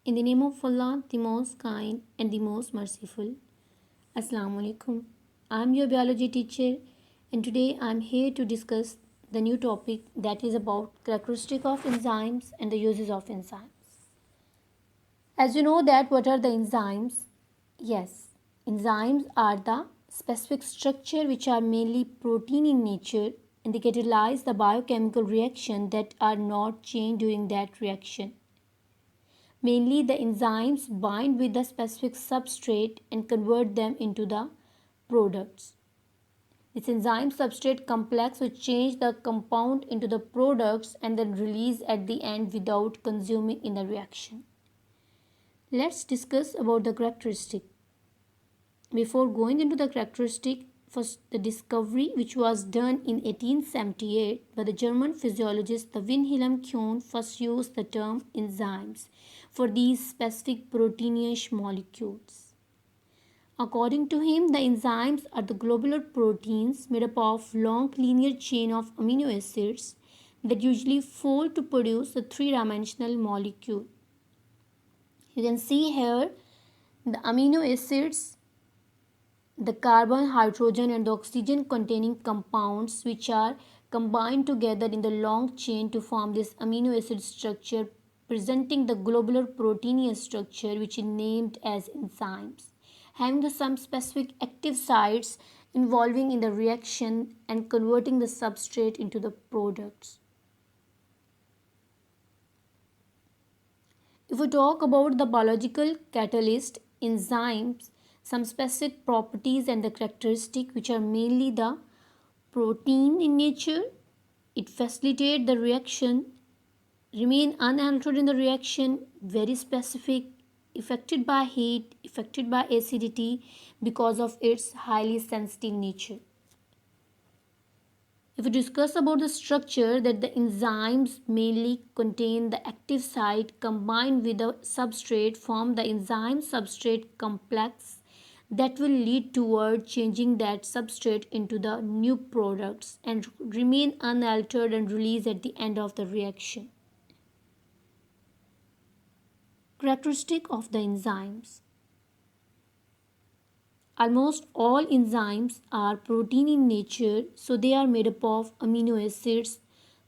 In the name of Allah, the most kind and the most merciful. Assalamu alaikum. I'm your biology teacher and today I'm here to discuss the new topic that is about characteristic of enzymes and the uses of enzymes. As you know that what are the enzymes? Yes, enzymes are the specific structure which are mainly protein in nature and they catalyze the biochemical reaction that are not changed during that reaction. Mainly the enzymes bind with the specific substrate and convert them into the products. This enzyme substrate complex will change the compound into the products and then release at the end without consuming in the reaction. Let's discuss about the characteristic. Before going into the characteristic, first the discovery which was done in 1878 by the German physiologist the Wilhelm Kuhn first used the term enzymes for these specific proteinous molecules. According to him, the enzymes are the globular proteins made up of long linear chain of amino acids that usually fold to produce a three-dimensional molecule. You can see here the amino acids, the carbon, hydrogen and the oxygen containing compounds which are combined together in the long chain to form this amino acid structure presenting the globular proteinous structure which is named as enzymes, having some specific active sites involving in the reaction and converting the substrate into the products. If we talk about the biological catalyst, enzymes, some specific properties and the characteristics which are mainly the protein in nature, it facilitates the reaction, remain unaltered in the reaction, very specific, affected by heat, affected by acidity because of its highly sensitive nature. If we discuss about the structure that the enzymes mainly contain the active site combined with the substrate form the enzyme substrate complex that will lead toward changing that substrate into the new products and remain unaltered and release at the end of the reaction. Characteristic of the enzymes. Almost all enzymes are protein in nature, so they are made up of amino acids,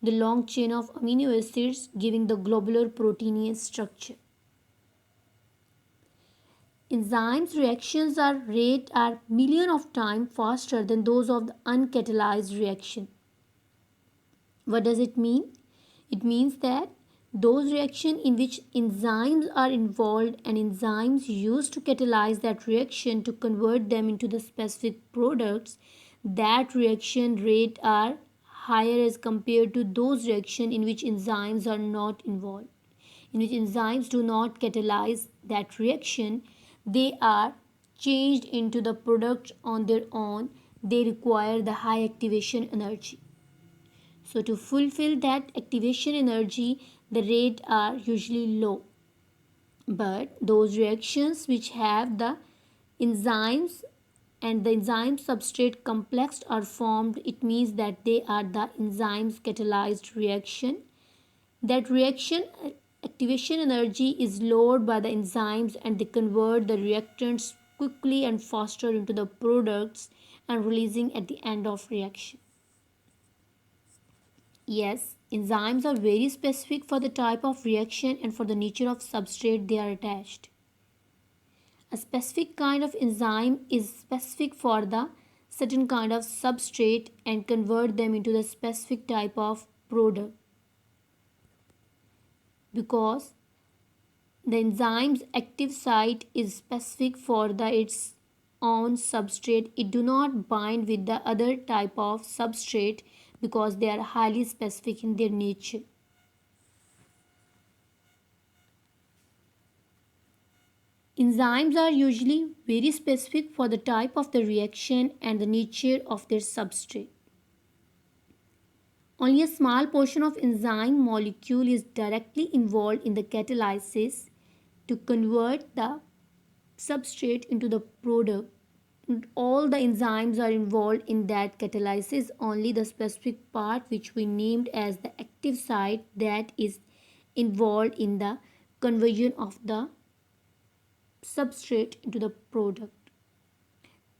the long chain of amino acids giving the globular proteinous structure. Enzymes reactions are million of times faster than those of the uncatalyzed reaction. What does it mean? It means that those reactions in which enzymes are involved and enzymes used to catalyze that reaction to convert them into the specific products, that reaction rate are higher as compared to those reactions in which enzymes are not involved. In which enzymes do not catalyze that reaction, they are changed into the product on their own. They require the high activation energy. So to fulfill that activation energy, the rate are usually low. But those reactions which have the enzymes and the enzyme substrate complex are formed, it means that they are the enzymes catalyzed reaction. That reaction activation energy is lowered by the enzymes and they convert the reactants quickly and faster into the products and releasing at the end of reaction. Yes, enzymes are very specific for the type of reaction and for the nature of substrate they are attached. A specific kind of enzyme is specific for the certain kind of substrate and convert them into the specific type of product. Because the enzyme's active site is specific for its own substrate, it do not bind with the other type of substrate because they are highly specific in their nature. Enzymes are usually very specific for the type of the reaction and the nature of their substrate. Only a small portion of enzyme molecule is directly involved in the catalysis to convert the substrate into the product. All the enzymes are involved in that catalysis, only the specific part which we named as the active site that is involved in the conversion of the substrate into the product.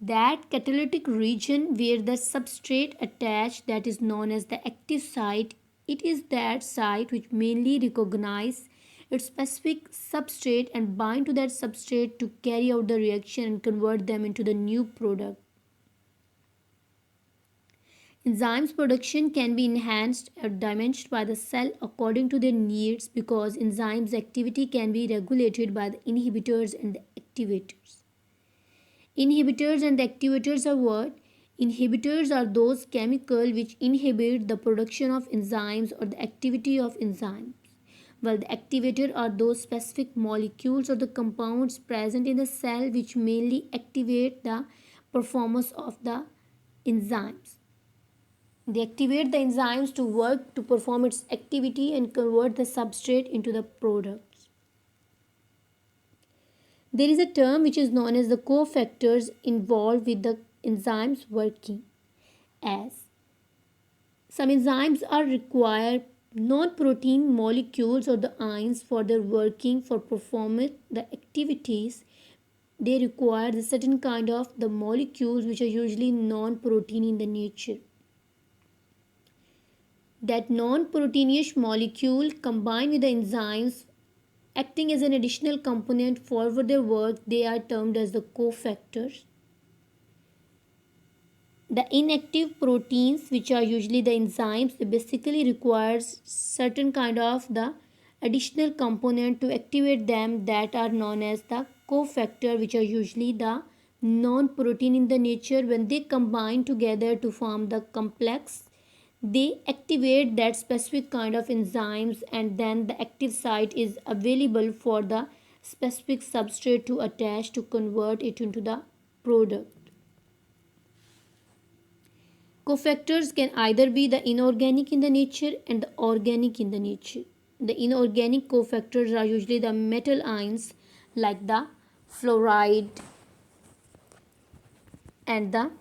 That catalytic region where the substrate attached, that is known as the active site. It is that site which mainly recognize its specific substrate and bind to that substrate to carry out the reaction and convert them into the new product. Enzymes production can be enhanced or diminished by the cell according to their needs because enzymes activity can be regulated by the inhibitors and the activators. Inhibitors and activators are what? Inhibitors are those chemicals which inhibit the production of enzymes or the activity of enzymes, while the activator are those specific molecules or the compounds present in the cell which mainly activate the performance of the enzymes. They activate the enzymes to work to perform its activity and convert the substrate into the products. There is a term which is known as the cofactors involved with the enzymes working. As some enzymes are required non-protein molecules or the ions for their working for performing the activities, they require a certain kind of the molecules which are usually non-protein in the nature. That non-proteinous molecule combined with the enzymes acting as an additional component for their work, they are termed as the cofactors. The inactive proteins, which are usually the enzymes, they basically requires certain kind of the additional component to activate them, that are known as the cofactor, which are usually the non-protein in the nature. When they combine together to form the complex, they activate that specific kind of enzymes, and then the active site is available for the specific substrate to attach to convert it into the product. Cofactors can either be the inorganic in the nature and the organic in the nature. The inorganic cofactors are usually the metal ions like the fluoride and the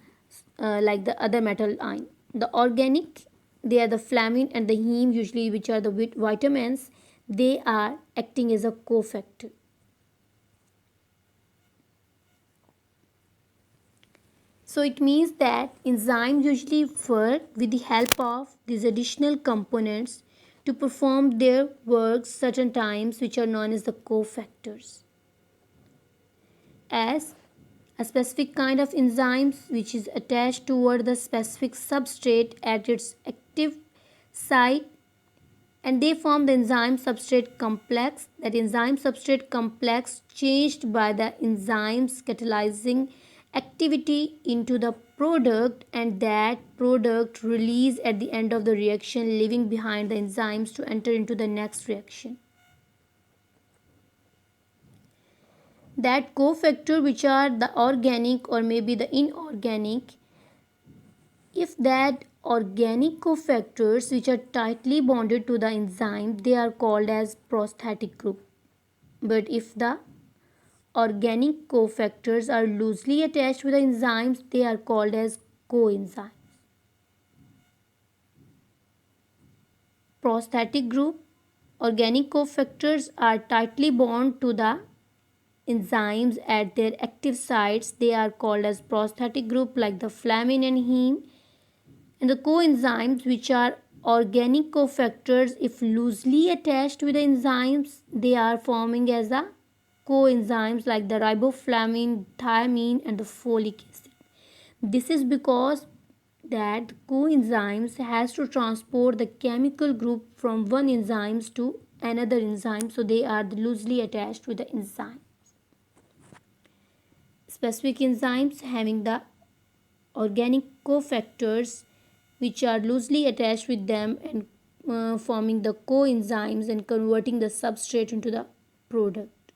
like the other metal ion. The organic, they are the flammine and the heme, usually, which are the vitamins. They are acting as a cofactor. So it means that enzymes usually work with the help of these additional components to perform their work certain times, which are known as the cofactors. As a specific kind of enzymes which is attached toward the specific substrate at its active site, and they form the enzyme substrate complex. That enzyme substrate complex changed by the enzymes catalyzing activity into the product, and that product release at the end of the reaction, leaving behind the enzymes to enter into the next reaction. That cofactor, which are the organic or maybe the inorganic, if that organic cofactors which are tightly bonded to the enzyme, they are called as prosthetic group. But if the organic cofactors are loosely attached with the enzymes, they are called as coenzymes. Prosthetic group, organic cofactors are tightly bound to the enzymes at their active sites. They are called as prosthetic group like the flammine and heme. And the coenzymes, which are organic cofactors, if loosely attached with the enzymes, they are forming as the coenzymes like the riboflavin, thiamine, and the folic acid. This is because that coenzymes has to transport the chemical group from one enzymes to another enzyme, so they are loosely attached with the enzyme. Specific enzymes having the organic cofactors which are loosely attached with them and forming the coenzymes and converting the substrate into the product.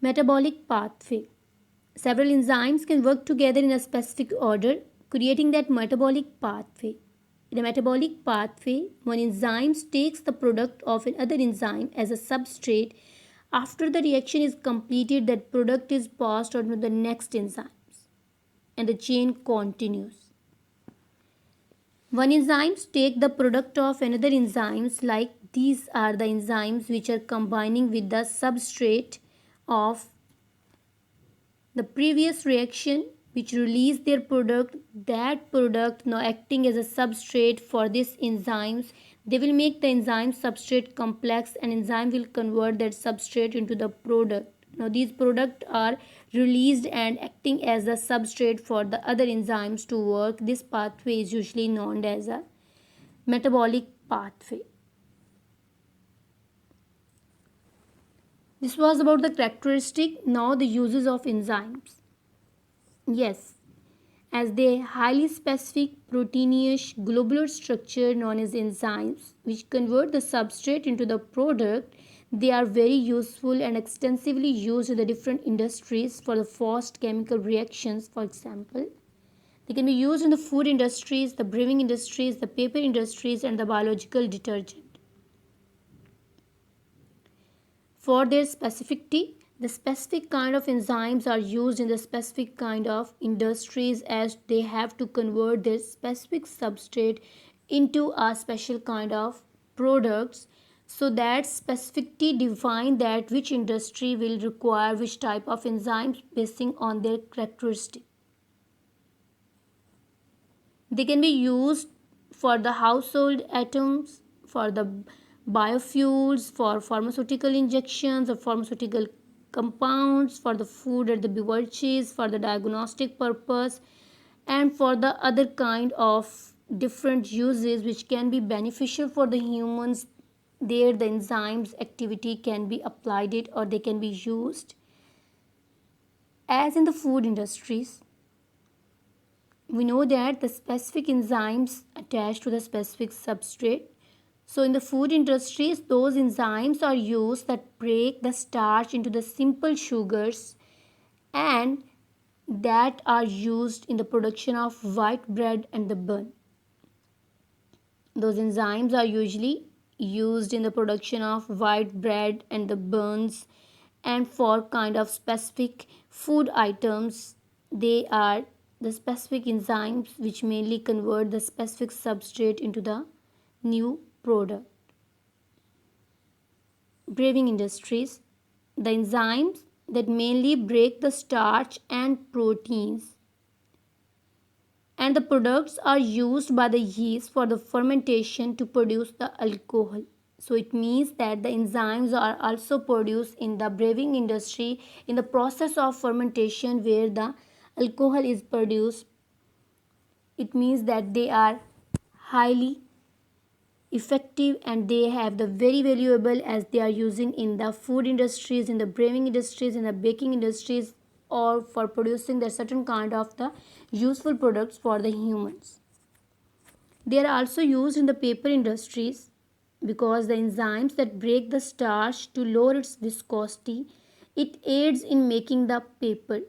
Metabolic pathway. Several enzymes can work together in a specific order, creating that metabolic pathway. In a metabolic pathway, one enzyme takes the product of another enzyme as a substrate. After the reaction is completed, that product is passed on to the next enzymes and the chain continues. One enzymes take the product of another enzymes, like these are the enzymes which are combining with the substrate of the previous reaction which release their product. That product now acting as a substrate for these enzymes, they will make the enzyme substrate complex, and enzyme will convert that substrate into the product. Now these products are released and acting as the substrate for the other enzymes to work. This pathway is usually known as a metabolic pathway. This was about the characteristic. Now the uses of enzymes. Yes, as they highly specific proteinaceous globular structure known as enzymes which convert the substrate into the product. They are very useful and extensively used in the different industries for the fast chemical reactions. For example, they can be used in the food industries, the brewing industries, the paper industries, and the biological detergent. For their specificity, the specific kind of enzymes are used in the specific kind of industries, as they have to convert their specific substrate into a special kind of products. So that specificity define that which industry will require which type of enzymes basing on their characteristic. They can be used for the household items, for the biofuels, for pharmaceutical injections or pharmaceutical compounds, for the food and the beverages, for the diagnostic purpose, and for the other kind of different uses which can be beneficial for the humans. There the enzymes activity can be applied it, or they can be used. As in the food industries, we know that the specific enzymes attach to the specific substrate. So in the food industries, those enzymes are used that break the starch into the simple sugars, and that are used in the production of white bread and the bun. Those enzymes are usually used in the production of white bread and the buns, and for kind of specific food items. They are the specific enzymes which mainly convert the specific substrate into the new product. Brewing industries, the enzymes that mainly break the starch and proteins, and the products are used by the yeast for the fermentation to produce the alcohol. So it means that the enzymes are also produced in the brewing industry in the process of fermentation where the alcohol is produced. It means that they are highly effective and they have the very valuable, as they are using in the food industries, in the brewing industries, in the baking industries, or for producing the certain kind of the useful products for the humans. They are also used in the paper industries because the enzymes that break the starch to lower its viscosity, it aids in making the paper.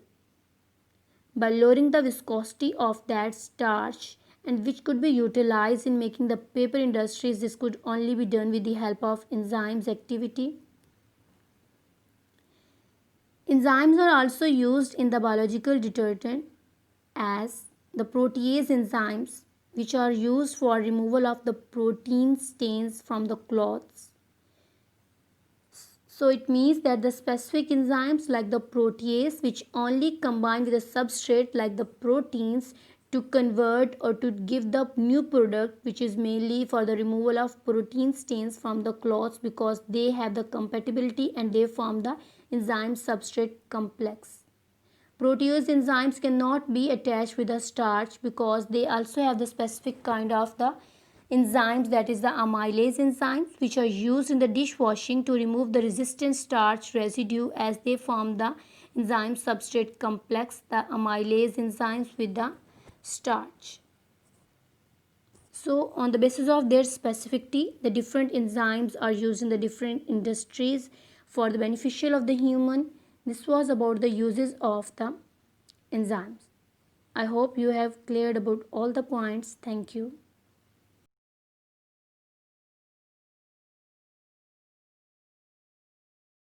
By lowering the viscosity of that starch, and which could be utilized in making the paper industries, this could only be done with the help of enzymes activity. Enzymes are also used in the biological detergent as the protease enzymes, which are used for removal of the protein stains from the cloths. So it means that the specific enzymes like the protease, which only combine with a substrate like the proteins to convert or to give the new product, which is mainly for the removal of protein stains from the cloths, because they have the compatibility and they form the enzyme substrate complex. Protease enzymes cannot be attached with a starch because they also have the specific kind of the enzymes, that is the amylase enzymes, which are used in the dishwashing to remove the resistant starch residue, as they form the enzyme substrate complex, the amylase enzymes with the starch. So on the basis of their specificity, the different enzymes are used in the different industries for the beneficial of the human. This was about the uses of the enzymes. I hope you have cleared about all the points. Thank you.